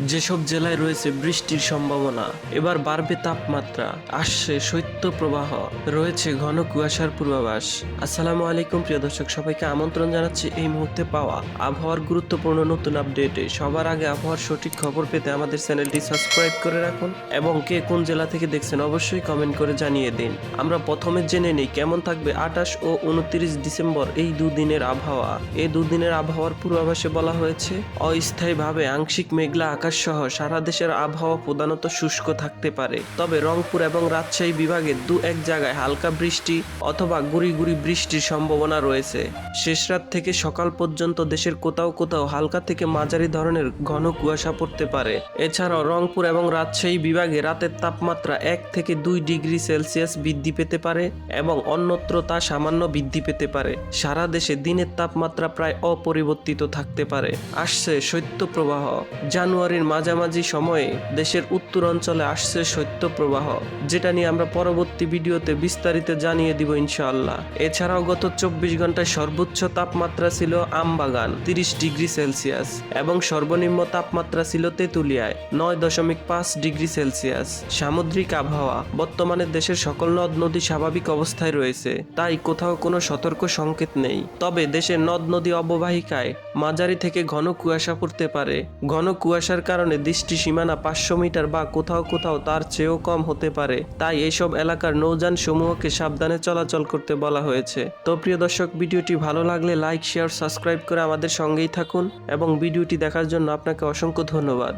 যেসব জেলায় রয়েছে বৃষ্টির সম্ভাবনা, এবার বাড়বে তাপমাত্রা, আসছে শৈত্যপ্রবাহ, রয়েছে ঘন কুয়াশার পূর্বাভাস। আসসালামু আলাইকুম প্রিয় দর্শক, সবাইকে আমন্ত্রণ জানাচ্ছি এই মুহূর্তে পাওয়া আবহাওয়ার গুরুত্বপূর্ণ নতুন আপডেটে। সবার আগে আবহাওয়ার সঠিক খবর পেতে আমাদের চ্যানেলটি সাবস্ক্রাইব করে রাখুন এবং কে কোন জেলা থেকে দেখছেন অবশ্যই কমেন্ট করে জানিয়ে দিন। আমরা প্রথমে জেনে নিই কেমন থাকবে 28 ও 29 ডিসেম্বর এই দুদিনের আবহাওয়া। এই দুদিনের আবহাওয়ার পূর্বাভাসে বলা হয়েছে অস্থায়ীভাবে আংশিক মেঘলা আকাশ সহ সারা দেশের আবহাওয়া প্রধানত শুষ্ক থাকতে পারে, তবে রংপুর এবং রাজশাহী বিভাগে দু এক জায়গায় হালকা বৃষ্টি অথবা গুড়ি গুড়ি বৃষ্টির সম্ভাবনা রয়েছে। শেষ রাত থেকে সকাল পর্যন্ত দেশের কোথাও কোথাও হালকা থেকে মাঝারি ধরনের ঘন কুয়াশা পড়তে পারে। এছাড়াও রংপুর এবং রাজশাহী বিভাগে রাতের তাপমাত্রা 1 থেকে 2 ডিগ্রি সেলসিয়াস বৃদ্ধি পেতে পারে এবং অন্যত্র তা সামান্য বৃদ্ধি পেতে পারে। সারা দেশে দিনের তাপমাত্রা প্রায় অপরিবর্তিত থাকতে পারে। আসছে শৈত্যপ্রবাহ। জানুয়ারির মাঝামাঝি সময়ে দেশের উত্তর অঞ্চলে আসছে শৈত্যপ্রবাহ, যেটা নিয়ে আমরা পরবর্তী ভিডিওতে বিস্তারিত জানিয়ে দিব ইনশাআল্লাহ। এছাড়াও গত 24 ঘন্টায় সর্বোচ্চ তাপমাত্রা ছিল আমবাগান 30 ডিগ্রি সেলসিয়াস এবং সর্বনিম্ন তাপমাত্রা ছিল তেঁতুলিয়ায় 9.5 ডিগ্রি সেলসিয়াস। সামুদ্রিক আবহাওয়া। বর্তমানে দেশের সকল নদ নদী স্বাভাবিক অবস্থায় রয়েছে, তাই কোথাও কোনো সতর্ক সংকেত নেই। তবে দেশের নদ নদী অববাহিকায় মাঝারি থেকে ঘন কুয়াশা পড়তে পারে। ঘন কুয়াশার কারণে দৃষ্টি সীমানা 500 মিটার বা কোথাও কোথাও তার চেয়েও কম হতে পারে, তাই এইসব এলাকার নৌযান সমূহকে সাবধানে চলাচল করতে বলা হয়েছে। তো প্রিয় দর্শক, ভিডিওটি ভালো লাগলে লাইক, শেয়ার, সাবস্ক্রাইব করে আমাদের সঙ্গেই থাকুন এবং ভিডিওটি দেখার জন্য আপনাকে অসংখ্য ধন্যবাদ।